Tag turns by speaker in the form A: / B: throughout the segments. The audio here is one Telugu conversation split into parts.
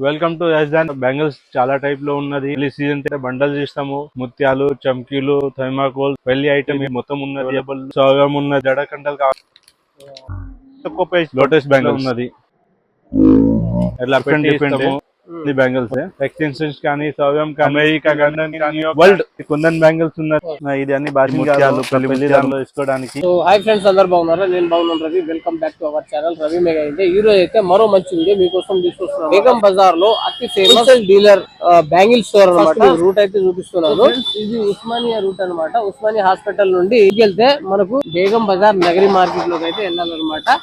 A: వెల్కమ్ టు రాజధాని బ్యాంగిల్స్. చాలా టైప్ లో ఉన్నది. పెళ్లి సీజన్ బండలు చేస్తాము. ముత్యాలు, చమ్కీలు, థైమాకోల్, పెళ్లి ఐటమ్ మొత్తం ఉన్నది. సోగం ఉన్నది, జడకంటలు తక్కువ ప్రైస్ లోటస్ బ్యాంగిల్ ఉన్నది. ఎట్లా డిఫరెంట్ బ్యాంగిల్స్ ఎక్స్టెన్షన్స్ కానీ, సోగం కానీ, అమెరికా కానీ, వరల్డ్ కుందన్ బ్యాంగిల్స్ ఉన్నాయి. ఇది అన్ని ముత్యాలు పెళ్లి దానిలో వేసుకోవడానికి.
B: సో హాయ్ ఫ్రెండ్స్, అందరు బాగున్నారా? నేను బాగున్నాను. Ravi, welcome back to our channel Ravi mega. అయితే ఈ రోజు అయితే మరో మంచి వీడియో మీకోసం తీసుకొస్తున్నాను. బేగం బజార్ లో అతి ఫేమస్ డీలర్ బ్యాంగిల్ స్టోర్ అన్నమాట. రూట్ అయితే చూపిస్తున్నాను. ఇది ఉస్మానియా రూట్ అన్నమాట. ఉస్మానియా హాస్పిటల్ నుండి వెళ్తే మనకు బేగం బజార్ నగరి మార్కెట్ లోకి అయితే వెళ్ళాలన్నమాట.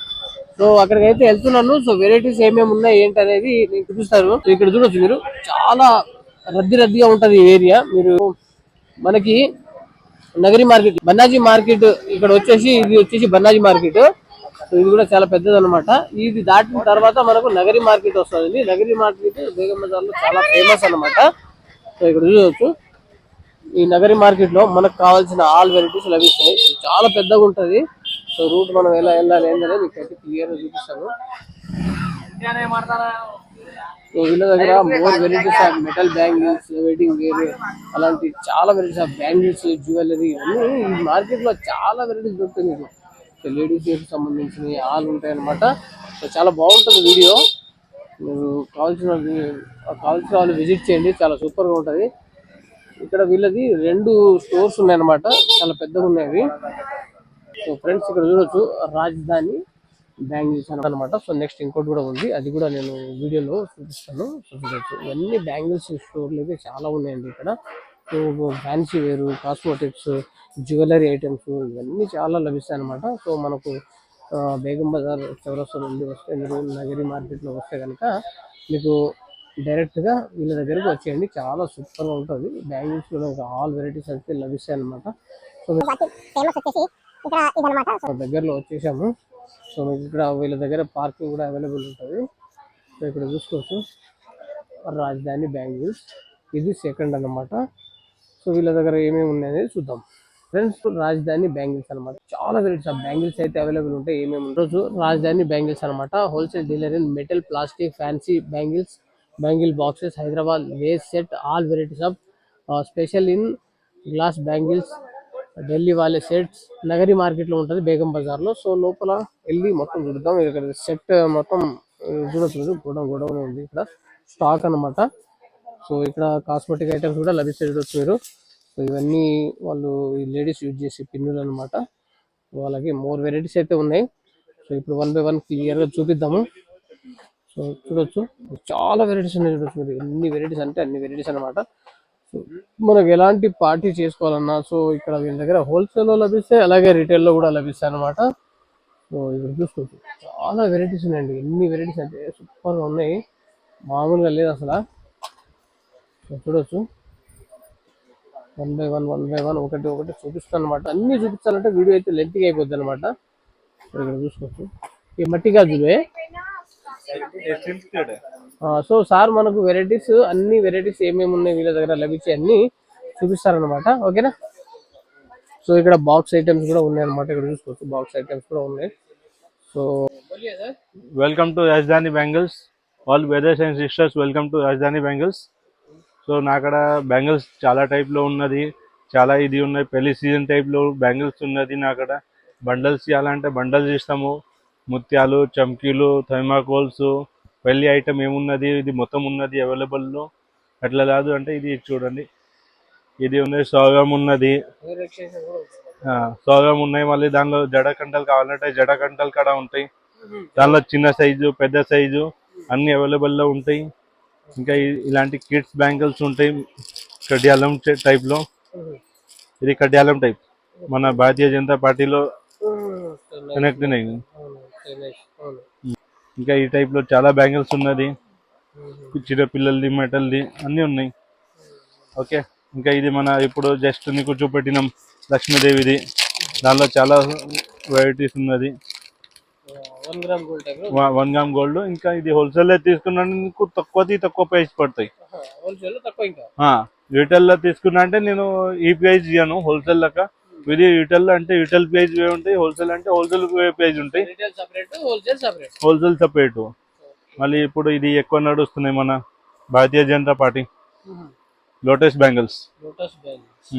B: సో అక్కడికి అయితే వెళ్తున్నాను. సో వెరైటీస్ ఏమేమి ఉన్నాయి ఏంటి అనేది నేను చూపిస్తాను. సో ఇక్కడ చూడొచ్చు మీరు, చాలా రద్దీగా ఉంటది ఈ ఏరియా. మీరు మనకి నగరి మార్కెట్, బన్నాజీ మార్కెట్ ఇక్కడ వచ్చేసి, ఇది వచ్చేసి బన్నాజీ మార్కెట్. సో ఇది కూడా చాలా పెద్దది అనమాట. ఇది దాటిన తర్వాత మనకు నగరి మార్కెట్ వస్తుంది. నగరి మార్కెట్ బేగం బజార్ లో చాలా ఫేమస్ అనమాట. సో ఇక్కడ చూడవచ్చు, ఈ నగరి మార్కెట్ లో మనకు కావాల్సిన ఆల్ వెరైటీస్ లభిస్తాయి. చాలా పెద్దగా ఉంటది. సో రూట్ మనం ఎలా వెళ్ళాలి ఏంటనే మీకు అయితే క్లియర్ గా చూపిస్తాను. సో వీళ్ళ దగ్గర more varieties of metal bangles, wedding wear, అలాంటి చాలా వెరైటీస్ ఆఫ్ బ్యాంగిల్స్, జ్యువెలరీ అన్ని ఈ మార్కెట్ లో చాలా వెరైటీస్ దొరుకుతాయి మీకు. సో లేడీస్ వేర్ సంబంధించినవి ఆల్ ఉంటాయి అనమాట. సో చాలా బాగుంటుంది వీడియో. మీరు కావాల్సిన వాళ్ళు విజిట్ చేయండి, చాలా సూపర్ గా ఉంటది. ఇక్కడ వీళ్ళది 2 స్టోర్స్ ఉన్నాయి అనమాట, చాలా పెద్దగా ఉన్నాయి. సో ఫ్రెండ్స్ ఇక్కడ చూడొచ్చు, రాజధాని బ్యాంగిల్స్ అనమాట. సో నెక్స్ట్ ఇంకోటి కూడా ఉంది, అది కూడా నేను వీడియోలో చూపిస్తాను. సో చూడొచ్చు, ఇవన్నీ బ్యాంగిల్స్ స్టోర్లు అయితే చాలా ఉన్నాయండి ఇక్కడ. సో ఫ్యాన్సీ వేరు, కాస్మోటిక్స్, జ్యువెలరీ ఐటమ్స్ ఇవన్నీ చాలా లభిస్తాయి అనమాట. సో మనకు బేగం బజార్ చౌరస్తా నుండి వస్తే, మీరు నగరి మార్కెట్లో వస్తే కనుక మీకు డైరెక్ట్గా వీళ్ళ దగ్గరకు వచ్చేయండి. చాలా సూపర్గా ఉంటుంది. బ్యాంగిల్స్లో ఆల్ వెరైటీస్ అయితే లభిస్తాయి అనమాట. సో దగ్గరలో వచ్చేసాము. సో మీకు ఇక్కడ వీళ్ళ దగ్గర పార్కింగ్ కూడా అవైలబుల్ ఉంటుంది. సో ఇక్కడ చూసుకోవచ్చు, రాజధాని బ్యాంగిల్స్, ఇది సెకండ్ అన్నమాట. సో వీళ్ళ దగ్గర ఏమేమి ఉన్నాయనేది చూద్దాం ఫ్రెండ్స్. రాజధాని బ్యాంగిల్స్ అనమాట, చాలా వెరైటీస్ ఆఫ్ బ్యాంగిల్స్ అయితే అవైలబుల్ ఉంటాయి. ఏమేమి రోజు రాజధాని బ్యాంగిల్స్ అనమాట, wholesale dealer in metal, plastic, fancy bangles, bangle boxes, Hyderabad, ways set, all varieties of special in glass bangles, Delhi వాళ్ళే సెట్స్. నగరి మార్కెట్ లో ఉంటుంది బేగం బజార్ లో. సో లోపల వెళ్ళి మొత్తం చూద్దాం. ఇక్కడ సెట్ మొత్తం చూడొచ్చు, గొడవ ఉంది ఇక్కడ స్టాక్ అనమాట. సో ఇక్కడ కాస్మెటిక్ ఐటమ్స్ కూడా లభిస్తాయి, చూడొచ్చు మీరు. సో ఇవన్నీ వాళ్ళు లేడీస్ యూజ్ చేసే పిన్నులు అనమాట. వాళ్ళకి మోర్ వెరైటీస్ అయితే ఉన్నాయి. సో ఇప్పుడు 1 by 1 క్లియర్ గా చూపిద్దాము. సో చూడొచ్చు, చాలా వెరైటీస్ ఉన్నాయి. చూడొచ్చు మీరు, ఎన్ని వెరైటీస్ అంటే అన్ని వెరైటీస్ అనమాట. మనకు ఎలాంటి పార్టీ చేసుకోవాలన్నా సో ఇక్కడ వీళ్ళ దగ్గర హోల్సేల్ లో లభిస్తాయి, అలాగే రీటైల్ లో కూడా లభిస్తాయి అనమాట. సో ఇక్కడ చూసుకోవచ్చు, చాలా వెరైటీస్ ఉన్నాయండి. ఎన్ని వెరైటీస్ అంటే సూపర్ గా ఉన్నాయి, మామూలుగా లేదు అసలు. చూడొచ్చు, 1 by 1 ఒకటి చూపిస్తాను అనమాట. అన్ని చూపించాలంటే వీడియో అయితే లెంత్ అయిపోద్ది అనమాట. ఇక్కడ చూసుకోవచ్చు, ఈ మట్టి గాజులే. సో సార్ మనకు వెరైటీస్, అన్ని వెరైటీస్ ఏమేమి ఉన్నాయి వీళ్ళ దగ్గర లభించే అన్ని చూపిస్తారనమాట, ఓకేనా. సో ఇక్కడ బాక్స్ ఐటమ్స్ కూడా ఉన్నాయి అనమాట. ఇక్కడ చూసుకోవచ్చు, బాక్స్ ఐటమ్స్ కూడా ఉన్నాయి. సో
A: వెల్కమ్ టు రాజధాని bangles. All brothers and sisters, welcome to రాజధాని బ్యాంగిల్స్. సో నాకడ బ్యాంగిల్స్ చాలా టైప్ లో ఉన్నది, చాలా ఇది ఉన్నాయి. పెళ్లి సీజన్ టైప్ లో బ్యాంగిల్స్ ఉన్నది. నాకడ బండల్స్ ఇవ్వాలంటే బండల్స్ ఇస్తాము. ముత్యాలు, చమ్కీలు, థైమాకోల్స్, పెళ్లి ఐటమ్ ఏమున్నది, ఇది మొత్తం ఉన్నది అవైలబుల్లో. అట్లా కాదు అంటే ఇది చూడండి, ఇది ఉన్నది. సోగం ఉన్నది, సోగం ఉన్నాయి. మళ్ళీ దానిలో జడకంటలు కావాలంటే జడకంటలు కూడా ఉంటాయి. దానిలో చిన్న సైజు, పెద్ద సైజు అన్ని అవైలబుల్లో ఉంటాయి. ఇంకా ఇలాంటి కిడ్స్ బ్యాంగిల్స్ ఉంటాయి, కడ్యాలం టైప్ లో. ఇది కడ్యాలం టైప్, మన భారతీయ జనతా పార్టీలో కనెక్ట్ అయినాయి. ఇంకా ఈ టైప్ లో చాలా బ్యాంగిల్స్ ఉన్నది, చిన్న పిల్లలది, మెటల్ది అన్నీ ఉన్నాయి, ఓకే. ఇంకా ఇది మన ఇప్పుడు జస్ట్ నీకు చూపెట్టినాం లక్ష్మీదేవిది, దానిలో చాలా వెరైటీస్ ఉన్నది. 1 గ్రామ్ గోల్డ్. ఇంకా ఇది హోల్సేల్ లో తీసుకున్నా నీకు తక్కువ ప్రైస్ పడతాయి. రిటైల్ లో తీసుకున్నా అంటే నేను ఈ ప్రైస్ ఇయ్యాను హోల్సేల్ లెక్క. ఇది రిటైల్ అంటే రిటైల్ ప్రైస్ ఉంటాయి, హోల్సేల్ అంటే హోల్సేల్ ప్రైస్ ఉంటాయి, హోల్సేల్ సపరేట్. మళ్ళీ ఇప్పుడు ఇది ఎక్కువ నడుస్తున్నాయి మన Bharatiya Janata Party lotus bangles.
B: Lotus bangles.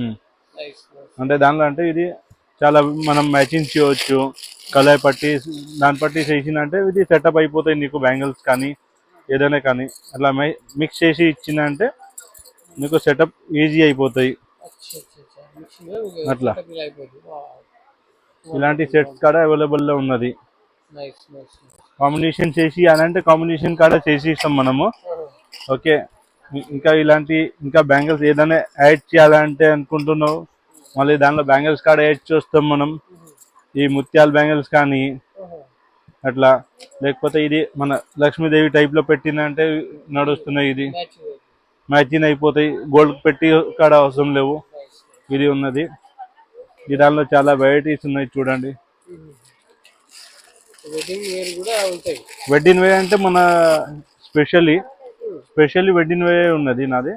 B: Nice.
A: అంటే దానిలో అంటే ఇది చాలా మనం మ్యాచింగ్ చేయవచ్చు. కలర్ పట్టి దాన్ని పట్టి చేసిందంటే ఇది సెటప్ అయిపోతాయి నీకు బ్యాంగిల్స్ కానీ ఏదైనా కానీ అట్లా మిక్స్ చేసి ఇచ్చిందంటే నీకు సెటప్ ఈజీ అయిపోతాయి. అట్లా ఇలాంటి సెట్స్ కాడ అవైలబుల్లో ఉన్నది. కాంబినేషన్ చేసి అలాంటి కాంబినేషన్ కాడ చేసి ఇస్తాం మనము. ఓకే, ఇంకా ఇలాంటి ఇంకా బ్యాంగిల్స్ ఏదైనా యాడ్ చేయాలంటే అనుకుంటున్నావు మళ్ళీ దానిలో బ్యాంగిల్స్ కాడ యాడ్ చేస్తాం మనం. ఈ ముత్యాల బ్యాంగిల్స్ కానీ అట్లా, లేకపోతే ఇది మన లక్ష్మీదేవి టైప్లో పెట్టిందంటే నడుస్తున్నాయి. ఇది మ్యాచింగ్ అయిపోతాయి, గోల్డ్ పెట్టి కాడ అవసరం లేవు. ఇది ఉన్నది. ఈ దానిలో చాలా వెరైటీస్ ఉన్నాయి చూడండి. వెడ్డింగ్ వేర్ అంటే మన స్పెషల్లీ వెడ్డింగ్ వేర్ ఉన్నది నాది.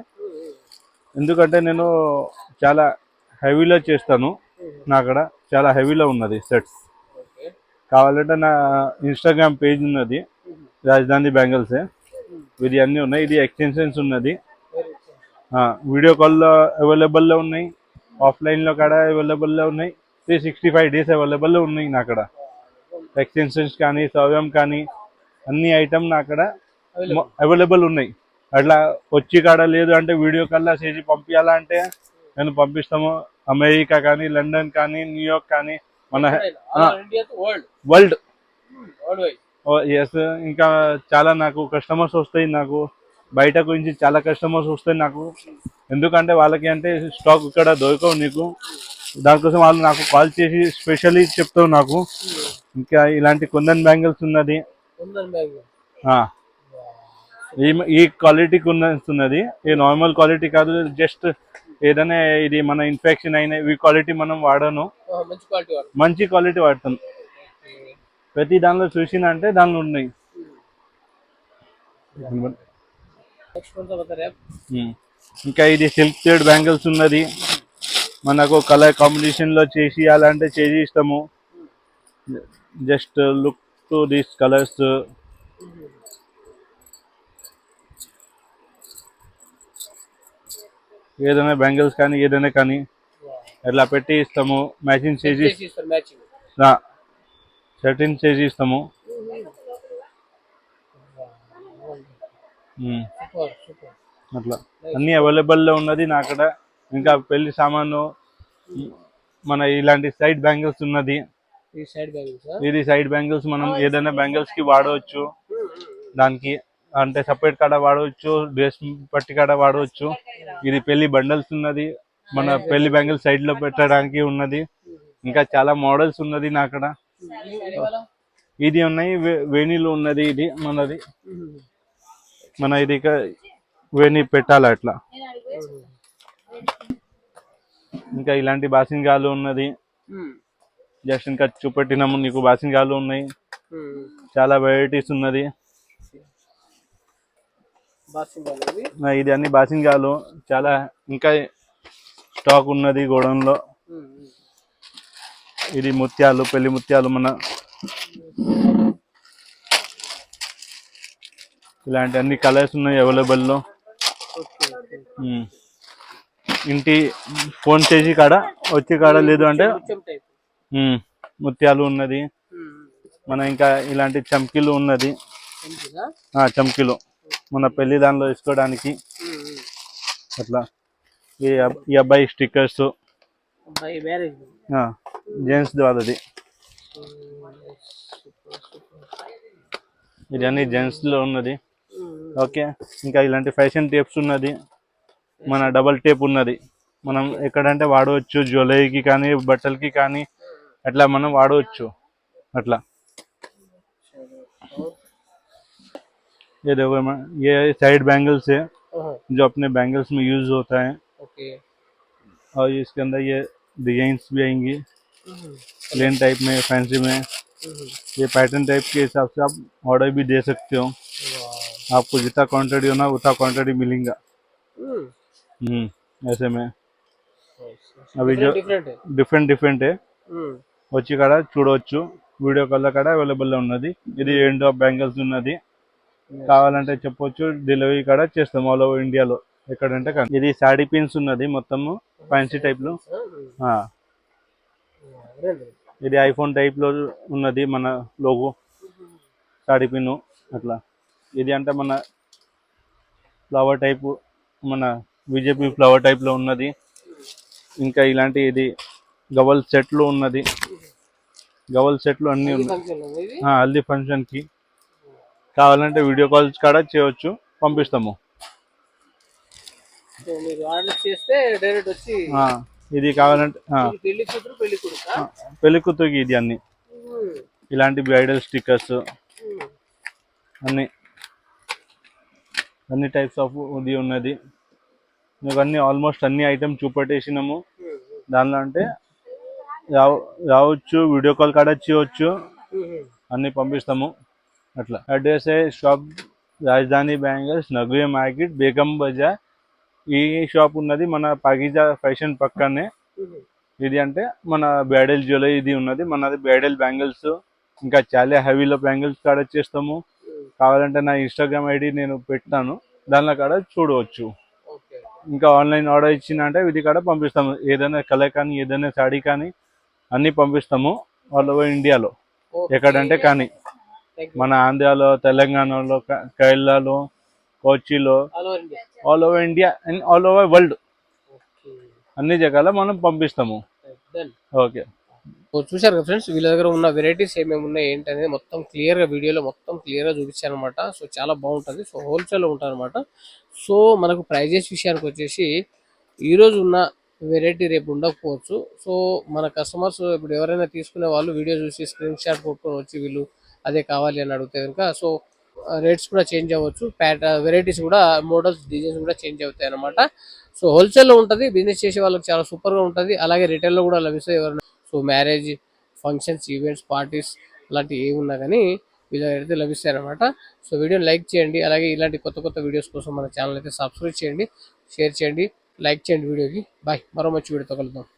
A: ఎందుకంటే నేను చాలా హెవీలో చేస్తాను. నా అక్కడ చాలా హెవీలో ఉన్నది సెట్స్. కావాలంటే నా ఇన్స్టాగ్రామ్ పేజ్ ఉన్నది, రాజధాని బ్యాంగిల్స్. ఇది అన్నీ ఉన్నాయి. ఇది ఎక్స్టెన్షన్స్ ఉన్నది. వీడియో కాల్లో అవైలబుల్లో ఉన్నాయి, ఆఫ్లైన్లో కూడా అవైలబుల్లో ఉన్నాయి. 365 days అవైలబుల్లో ఉన్నాయి నా అక్కడ. ఎక్స్టెన్షన్స్ కానీ సవ్యం కానీ అన్ని ఐటమ్ నా అక్కడ అవైలబుల్ ఉన్నాయి. అట్లా వచ్చి కాడ లేదు అంటే వీడియో కాల్లో చేసి పంపించాలంటే నేను పంపిస్తాము. అమెరికా కానీ, లండన్ కానీ, న్యూయార్క్ కానీ, మన వరల్డ్. ఎస్, ఇంకా చాలా నాకు కస్టమర్స్ వస్తాయి. నాకు బయట గురించి చాలా కస్టమర్స్ వస్తాయి నాకు. ఎందుకంటే వాళ్ళకి అంటే స్టాక్ ఇక్కడ దొరకవు నీకు. దానికోసం వాళ్ళు నాకు కాల్ చేసి స్పెషల్లీ చెప్తావు నాకు. ఇంకా ఇలాంటి కుందన్ బ్యాంగిల్స్ ఉన్నది. ఈ క్వాలిటీకి ఉన్నది. ఈ నార్మల్ క్వాలిటీ కాదు, జస్ట్ ఏదైనా ఇది మన ఇన్ఫెక్షన్ అయిన ఈ క్వాలిటీ మనం వాడను, మంచి క్వాలిటీ వాడతాను. ప్రతి దానిలో చూసిందంటే దానిలో ఉన్నాయి. ఇంకా ఇది సిల్క్ థ్రెడ్ బ్యాంగిల్స్ ఉన్నది. మనకు కలర్ కాంబినేషన్ లో చేసి ఇవ్వాలంటే చేసి ఇస్తాము. Just look to these colours. ఏదైనా బ్యాంగిల్స్ కానీ ఏదైనా కానీ అట్లా పెట్టి ఇస్తాము. మ్యాచింగ్ చేసి సెట్టింగ్ చేసి ఇస్తాము. అట్లా అన్నీ అవైలబుల్లో ఉన్నది నా అక్కడ. ఇంకా పెళ్లి సామాను, మన ఇలాంటి సైడ్ బ్యాంగిల్స్ ఉన్నది. ఇది సైడ్ బ్యాంగిల్స్ మనం ఏదైనా బ్యాంగిల్స్ కి వాడవచ్చు. దానికి అంటే సపరేట్ కాడ వాడవచ్చు, డ్రెస్ పట్టి కాడ వాడవచ్చు. ఇది పెళ్లి బండల్స్ ఉన్నది, మన పెళ్లి బ్యాంగిల్స్ సైడ్ లో పెట్టడానికి ఉన్నది. ఇంకా చాలా మోడల్స్ ఉన్నది నా అక్కడ. ఇది ఉన్నాయి, వేణిలో ఉన్నది. ఇది మనది, మన ఇది వేణి పెట్టాలి అట్లా. ఇంకా ఇలాంటి బాసింగాలు ఉన్నది. జస్ట్ ఇంకా చూపెట్టినాము నీకు. బాసింగాలు ఉన్నాయి, చాలా వెరైటీస్ ఉన్నది. ఇది అన్ని బాసింగాలు చాలా ఇంకా స్టాక్ ఉన్నది గోడౌన్ లో. ఇది ముత్యాలు, పెళ్లి ముత్యాలు. మన ఇలాంటి అన్ని కలర్స్ ఉన్నాయి అవైలబుల్లో. ఇంటి ఫోన్ చేసి కాడ వచ్చి కాడ లేదు అంటే ముత్యాలు ఉన్నది. మన ఇంకా ఇలాంటి చమ్కీలు ఉన్నది. చమ్కీలు మన పెళ్లి దానిలో వేసుకోవడానికి అట్లా. ఈ అబ్బాయి స్టిక్కర్స్ జెంట్స్ వాళ్ళది. ఇది అన్ని జెంట్స్ లో ఉన్నది. ఓకే, ఇంకా ఇలాంటి ఫ్యాషన్ టేప్స్ ఉన్నది. మన డబల్ టేప్ ఉన్నది. మనం ఎక్కడంటే వాడవచ్చు, జ్యువెలరీకి కానీ బట్టలకి కానీ అట్లా మనం వాడవచ్చు అట్లా. ये देखो ये साइड बैंगल्स है जो अपने बैंगल्स में यूज होता है. और इसके अंदर ये डिजाइंस भी आएंगी प्लेन टाइप में, फैंसी में. ये पैटर्न टाइप के हिसाब से आप ऑर्डर भी दे सकते हो. आपको जितना क्वांटिटी होना उतना क्वांटिटी मिलेगा. ऐसे में अभी जो డిఫరెంట్ వచ్చి కాడ చూడవచ్చు. వీడియో కాల్ కాడ అవైలబుల్ ఉన్నది. ఇది ఎండ్ ఆఫ్ బ్యాంగిల్స్ ఉన్నది. కావాలంటే చెప్పొచ్చు, డెలివరీ కూడా చేస్తాం ఆల్ ఓవర్ ఇండియాలో ఎక్కడంటే కానీ. ఇది సాడీ పిన్స్ ఉన్నది మొత్తము ఫ్యాన్సీ టైప్ లో. ఆ, ఇది ఐఫోన్ టైప్ లో ఉన్నది మన లోగో సాడీ పిన్ అట్లా. ఇది అంటే మన ఫ్లవర్ టైప్, మన బీజేపీ ఫ్లవర్ టైప్ లో ఉన్నది. ఇంకా ఇలాంటి ఇది గవల్ సెట్లు ఉన్నది, గవల్ సెట్లు అన్నీ ఉన్నాయి. హల్దీ ఫంక్షన్ కి కావాలంటే వీడియో కాల్స్ కూడా చేయవచ్చు, పంపిస్తాము.
B: మీరు ఆర్డర్ చేస్తే డైరెక్ట్ వచ్చి
A: ఇది కావాలంటే
B: పెళ్లి కూతురు పెళ్లి కొడుకా
A: పెళ్లి కూతురికి ఇది అన్ని ఇలాంటి బ్రైడల్ స్టిక్కర్స్ అన్ని అన్ని టైప్స్ ఆఫ్ ఇది ఉన్నది. ఇవన్నీ ఆల్మోస్ట్ అన్ని ఐటమ్ చూపెట్టేసినాము. దానిలో అంటే రావచ్చు, వీడియో కాల్ కూడా చేయవచ్చు, అన్ని పంపిస్తాము అట్లా. అడ్రస్ షాప్ రాజధాని బ్యాంగిల్స్, నగరి మార్కెట్, బేగం బజార్. ఈ షాప్ ఉన్నది మన పాకిజా ఫ్యాషన్ పక్కనే. ఇది అంటే మన బ్రైడల్ జ్యువెలరీ ఇది ఉన్నది, మనది బ్రైడల్ బ్యాంగిల్స్. ఇంకా చాలా హెవీలో బ్యాంగిల్స్ కూడా చేస్తాము. కావాలంటే నా ఇన్స్టాగ్రామ్ ఐడి నేను పెడతాను, దానిలో కూడా చూడవచ్చు. ఇంకా ఆన్లైన్ ఆర్డర్ ఇచ్చిన అంటే ఇది కూడా పంపిస్తాము. ఏదైనా కలర్ కానీ ఏదైనా శాడీ కానీ అన్నీ పంపిస్తాము ఆల్ ఓవర్ ఇండియాలో ఎక్కడంటే కానీ. మన ఆంధ్రాలో, తెలంగాణలో, కేరళలో, కొచ్చిలో, all over India and all over world అన్ని జగాలో మనం పంపిస్తాము. ఓకే,
B: చూశారు కదా ఫ్రెండ్స్, వీళ్ళ దగ్గర ఉన్న వెరైటీస్ ఏమేమి ఉన్నాయి ఏంటి అనేది మొత్తం క్లియర్గా వీడియోలో మొత్తం క్లియర్గా చూపించాను అనమాట. సో చాలా బాగుంటుంది. సో హోల్సేల్లో ఉంటుంది అనమాట. సో మనకు ప్రైజెస్ విషయానికి వచ్చేసి ఈరోజు ఉన్న వెరైటీ రేపు ఉండకపోవచ్చు. సో మన కస్టమర్స్ ఇప్పుడు ఎవరైనా తీసుకునే వాళ్ళు వీడియో చూసి స్క్రీన్ షాట్ కొట్టుకొని వచ్చి వీళ్ళు అదే కావాలి అని అడిగితే కనుక సో రేట్స్ కూడా చేంజ్ అవ్వచ్చు, వెరైటీస్ కూడా, మోడల్స్, డిజైన్స్ కూడా చేంజ్ అవుతాయి అనమాట. సో హోల్సేల్లో ఉంటుంది, బిజినెస్ చేసే వాళ్ళకి చాలా సూపర్గా ఉంటుంది. అలాగే రిటైల్లో కూడా లభిస్తాయి. ఎవరైనా so marriage functions, events, parties అలాంటివి ఏమున్నా కానీ వీళ్ళ అయితే లభిస్తాయి అనమాట. సో వీడియోని లైక్ చేయండి. అలాగే ఇలాంటి కొత్త కొత్త వీడియోస్ కోసం మన ఛానల్ అయితే సబ్స్క్రైబ్ చేయండి, షేర్ చేయండి, లైక్ చేయండి వీడియోకి. బాయ్, మరో మంచి వీడియోతో కలుద్దాం.